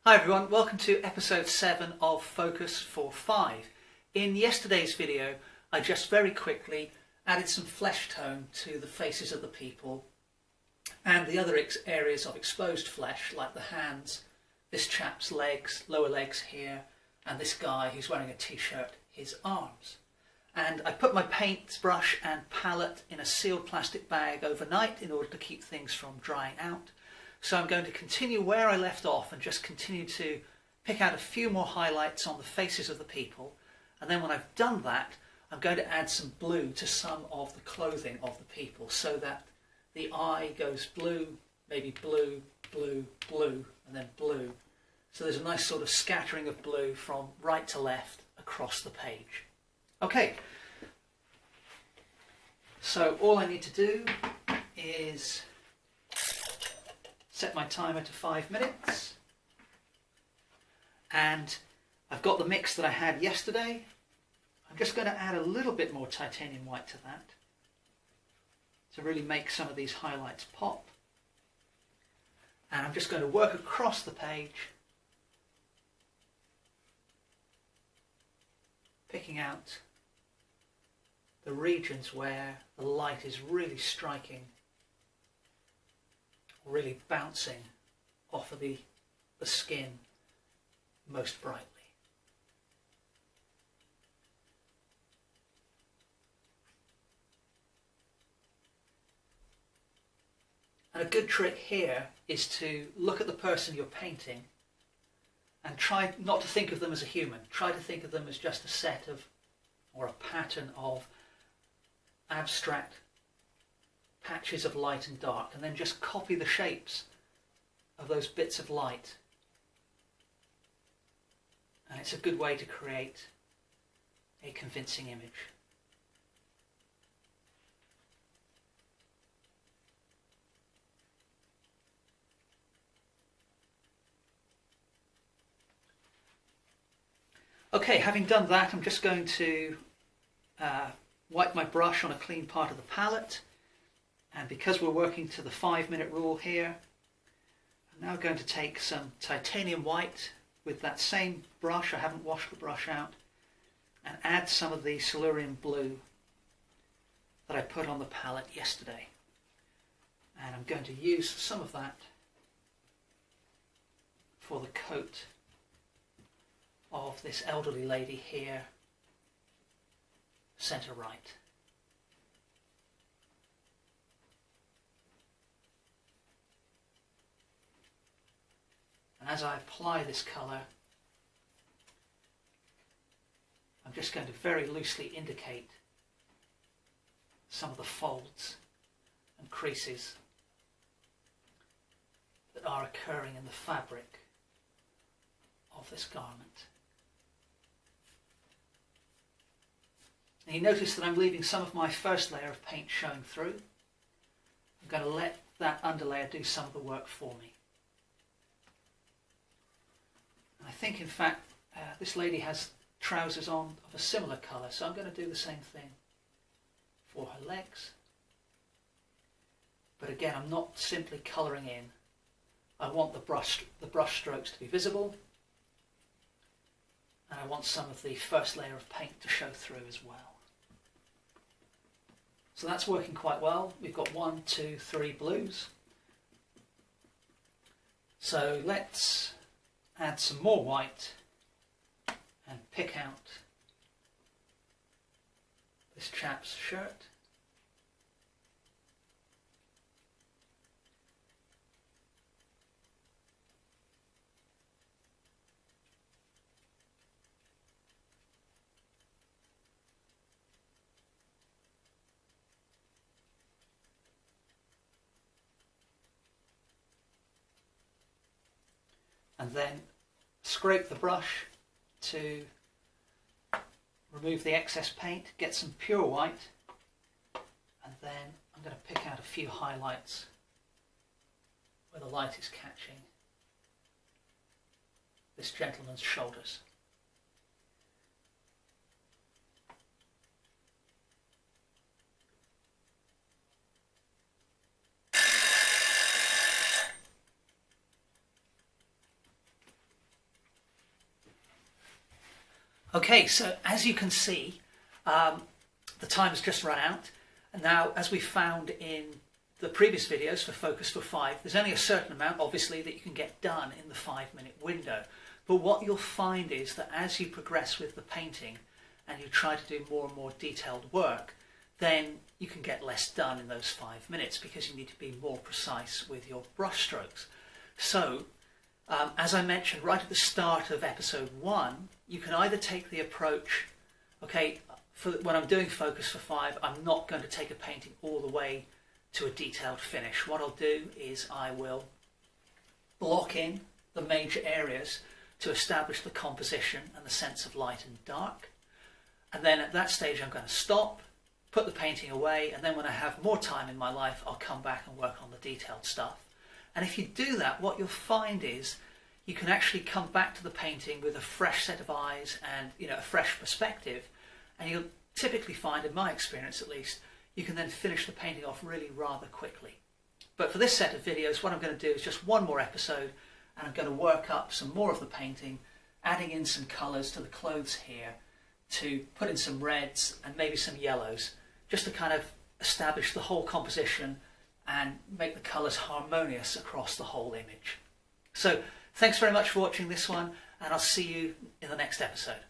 Hi everyone, welcome to episode 7 of Focus for 5. In yesterday's video I just very quickly added some flesh tone to the faces of the people and the other areas of exposed flesh, like the hands, this chap's legs, lower legs here, and this guy who's wearing a t-shirt, his arms. And I put my paintbrush and palette in a sealed plastic bag overnight in order to keep things from drying out. So I'm going to continue where I left off and just continue to pick out a few more highlights on the faces of the people. And then when I've done that, I'm going to add some blue to some of the clothing of the people so that the eye goes blue, maybe blue, blue, blue, and then blue. So there's a nice sort of scattering of blue from right to left across the page. Okay, so all I need to do is set my timer to 5 minutes, and I've got the mix that I had yesterday. I'm just going to add a little bit more titanium white to that to really make some of these highlights pop, and I'm just going to work across the page, picking out the regions where the light is really striking, really bouncing off of the skin most brightly. And a good trick here is to look at the person you're painting and try not to think of them as a human. Try to think of them as just a set of, or a pattern of abstract patches of light and dark, and then just copy the shapes of those bits of light. And it's a good way to create a convincing image. Okay, having done that, I'm just going to wipe my brush on a clean part of the palette. And because we're working to the 5-minute rule here, I'm now going to take some titanium white with that same brush, I haven't washed the brush out, and add some of the Silurian blue that I put on the palette yesterday. And I'm going to use some of that for the coat of this elderly lady here, centre right. And as I apply this colour, I'm just going to very loosely indicate some of the folds and creases that are occurring in the fabric of this garment. And you notice that I'm leaving some of my first layer of paint showing through. I'm going to let that underlayer do some of the work for me. I think, in fact, this lady has trousers on of a similar colour, so I'm going to do the same thing for her legs. But again, I'm not simply colouring in. I want the brush strokes to be visible, and I want some of the first layer of paint to show through as well. So that's working quite well. We've got 1, 2, 3 blues. So let's add some more white and pick out this chap's shirt. And then scrape the brush to remove the excess paint, get some pure white, and then I'm going to pick out a few highlights where the light is catching this gentleman's shoulders. Okay, so as you can see, the time has just run out. And now, as we found in the previous videos for Focus for 5, there's only a certain amount, obviously, that you can get done in the 5-minute window. But what you'll find is that as you progress with the painting and you try to do more and more detailed work, then you can get less done in those 5 minutes because you need to be more precise with your brush strokes. So, as I mentioned right at the start of episode 1, you can either take the approach, okay, when I'm doing Focus for 5, I'm not going to take a painting all the way to a detailed finish. What I'll do is I will block in the major areas to establish the composition and the sense of light and dark. And then at that stage I'm going to stop, put the painting away, and then when I have more time in my life, I'll come back and work on the detailed stuff. And if you do that, what you'll find is you can actually come back to the painting with a fresh set of eyes and, you know, a fresh perspective. And you'll typically find, in my experience at least, you can then finish the painting off really rather quickly. But for this set of videos, what I'm going to do is just one more episode, and I'm going to work up some more of the painting, adding in some colours to the clothes here, to put in some reds and maybe some yellows, just to kind of establish the whole composition and make the colours harmonious across the whole image. So thanks very much for watching this one, and I'll see you in the next episode.